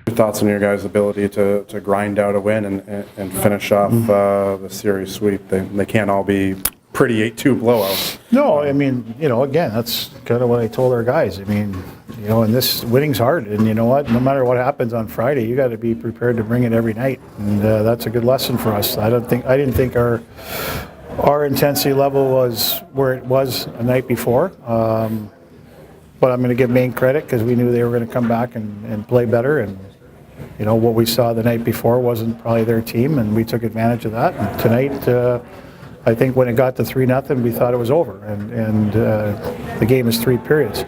Your thoughts on your guys' ability to grind out a win and finish off the series sweep? They can't all be pretty 8-2 blowouts. No, I mean, again, that's kind of what I told our guys. I mean, and this winning's hard, and you know what? No matter what happens on Friday, you got to be prepared to bring it every night, and that's a good lesson for us. I didn't think our intensity level was where it was the night before, but I'm going to give Maine credit because we knew they were going to come back and play better, and what we saw the night before wasn't probably their team, and we took advantage of that. And tonight. I think when it got to 3-0, we thought it was over, and the game is 3 periods,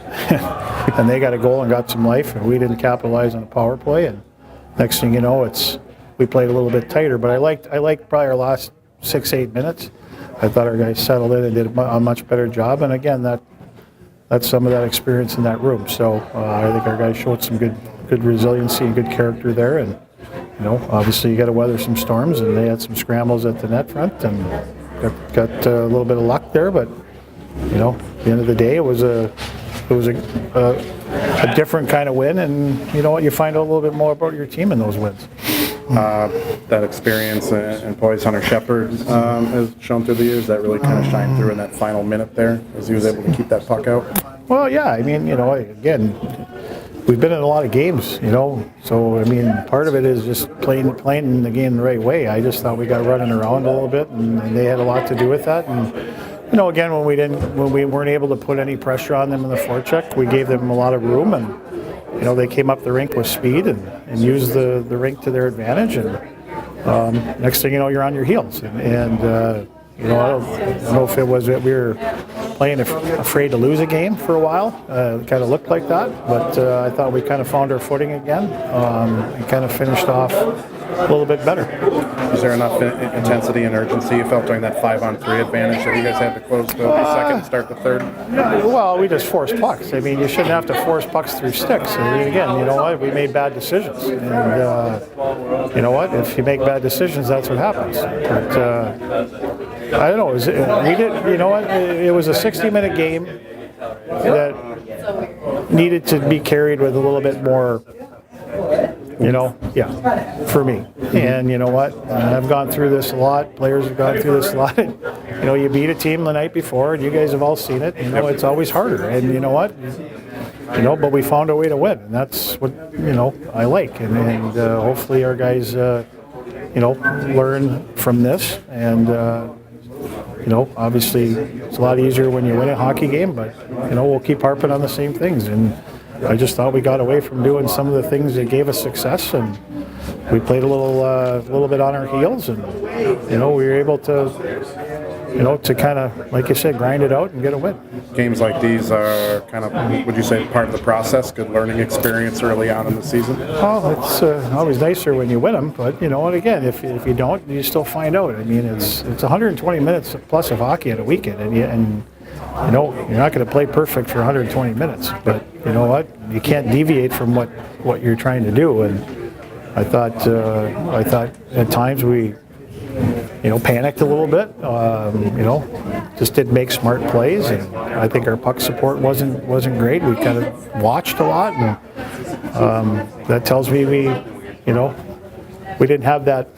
and they got a goal and got some life, and we didn't capitalize on the power play. And next thing you know, we played a little bit tighter. But I liked probably our last 6-8 minutes. I thought our guys settled in and did a much better job. And again, that's some of that experience in that room. So I think our guys showed some good resiliency and good character there. And obviously you got to weather some storms, and they had some scrambles at the net front and. Got a little bit of luck there, but at the end of the day, it was a different kind of win, and you find out a little bit more about your team in those wins. That experience and poise Hunter Shepard has shown through the years. That really kind of shined through in that final minute there, as he was able to keep that puck out. Well, yeah, I mean, again, we've been in a lot of games, so I mean, part of it is just playing the game the right way. I just thought we got running around a little bit, and they had a lot to do with that. And again, when we weren't able to put any pressure on them in the forecheck, we gave them a lot of room, and they came up the rink with speed and used the rink to their advantage. And next thing you know, you're on your heels, and I don't know if it was that we were playing afraid to lose a game for a while. It kind of looked like that, but I thought we kind of found our footing again and kind of finished off a little bit better. Was there enough intensity and urgency you felt during that 5-on-3 advantage that you guys had to close the second and start the third? Well, we just forced pucks. I mean, you shouldn't have to force pucks through sticks. I mean, again, we made bad decisions. And you know what? If you make bad decisions, that's what happens. But I don't know. It was a 60-minute game that needed to be carried with a little bit more, for me. And you know what? I've gone through this a lot. Players have gone through this a lot. You beat a team the night before, and you guys have all seen it. It's always harder. And you know what? But we found a way to win, and that's what I like. And hopefully our guys, learn from this. And obviously it's a lot easier when you win a hockey game, but we'll keep harping on the same things. And I just thought we got away from doing some of the things that gave us success, and we played a little bit on our heels, and we were able to kind of, like you said, grind it out and get a win. Games like these are kind of, would you say, part of the process, good learning experience early on in the season? Well, it's always nicer when you win them, but and again, if you don't, you still find out. I mean, it's 120 minutes plus of hockey at a weekend, and you're not going to play perfect for 120 minutes, but you know what? You can't deviate from what you're trying to do. And I thought at times we panicked a little bit. Just didn't make smart plays, and I think our puck support wasn't great. We kind of watched a lot, and that tells me we didn't have that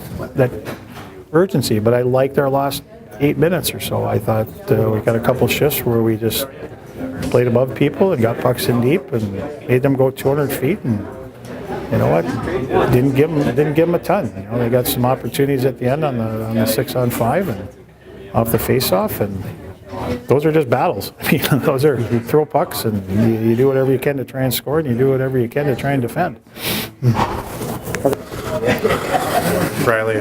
urgency. But I liked our last 8 minutes or so. I thought we got a couple shifts where we just played above people and got pucks in deep and made them go 200 feet, and you know what? Didn't give them a ton. They got some opportunities at the end on the 6-on-5 and off the face-off, and those are just battles. I mean, those are throw pucks, and you do whatever you can to try and score, and you do whatever you can to try and defend. Riley,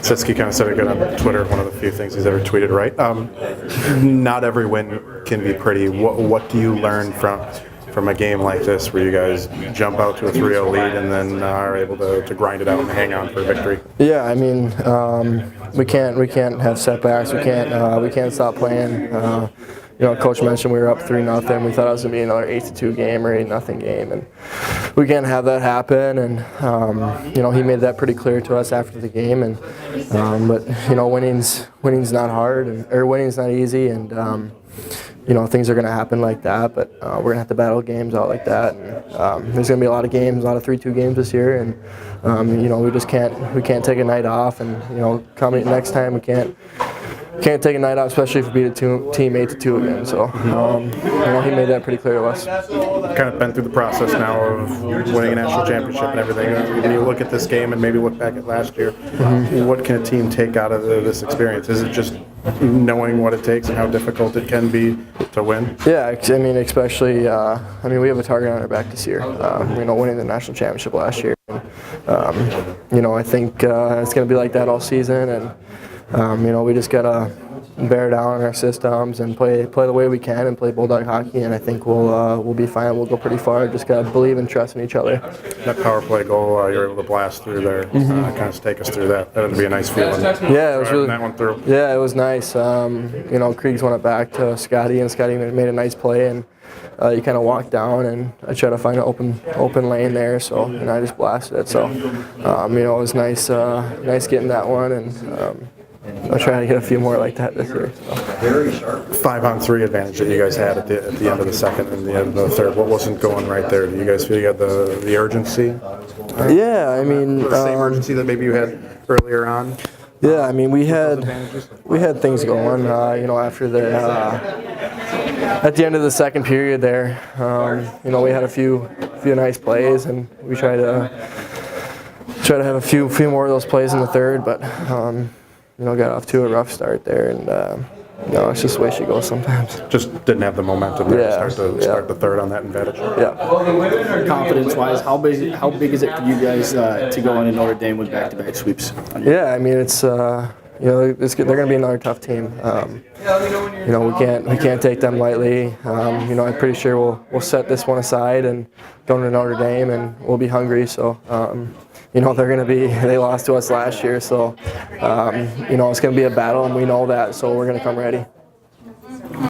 Siski kind of said it good on Twitter, one of the few things he's ever tweeted right. Not every win can be pretty. What do you learn from a game like this where you guys jump out to a 3-0 lead and then are able to grind it out and hang on for victory? Yeah, I mean, we can't have setbacks. We can't stop playing. Coach mentioned we were up 3-0. We thought it was gonna be another 8-2 game or 8-0 game, and we can't have that happen. And he made that pretty clear to us after the game. And winning's not hard, or winning's not easy. And things are going to happen like that, but we're going to have to battle games out like that. And, there's going to be a lot of games, a lot of 3-2 games this year, and we just can't take a night off. And coming next time, we can't take a night off, especially if we beat a team 8-2 again. So he made that pretty clear to us. Kind of been through the process now of winning a national championship and everything. When you look at this game and maybe look back at last year, what can a team take out of this experience? Is it just knowing what it takes and how difficult it can be to win? Yeah, I mean, especially, we have a target on our back this year. Winning the national championship last year. I think it's going to be like that all season, and we just gotta bear down on our systems and play the way we can and play Bulldog hockey, and I think we'll be fine. We'll go pretty far. Just gotta believe and trust in each other. That power play goal you were able to blast through there, kind of take us through that. That would be a nice feeling. Yeah, it was really that one through. Yeah, it was nice. Kriegs won it back to Scotty, and Scotty made a nice play, and you kind of walked down, and I tried to find an open lane there, so I just blasted it. So it was nice getting that one, and I'll try to get a few more like that this year. So. 5-on-3 advantage that you guys had at the end of the second and the end of the third. What wasn't going right there? Do you guys feel you had the urgency? Yeah, I mean, the same urgency that maybe you had earlier on. Yeah, I mean, we had things going. After at the end of the second period there, we had a few nice plays, and we tried to have a few more of those plays in the third, but. Got off to a rough start there, and it's just the way she goes sometimes. Just didn't have the momentum there to start the third on that advantage. Yeah. Confidence-wise, how big is it for you guys to go into Notre Dame with back-to-back sweeps? Yeah, I mean it's they're going to be another tough team. We can't take them lightly. I'm pretty sure we'll set this one aside and go into Notre Dame, and we'll be hungry. So. They lost to us last year, so, it's going to be a battle, and we know that, so we're going to come ready.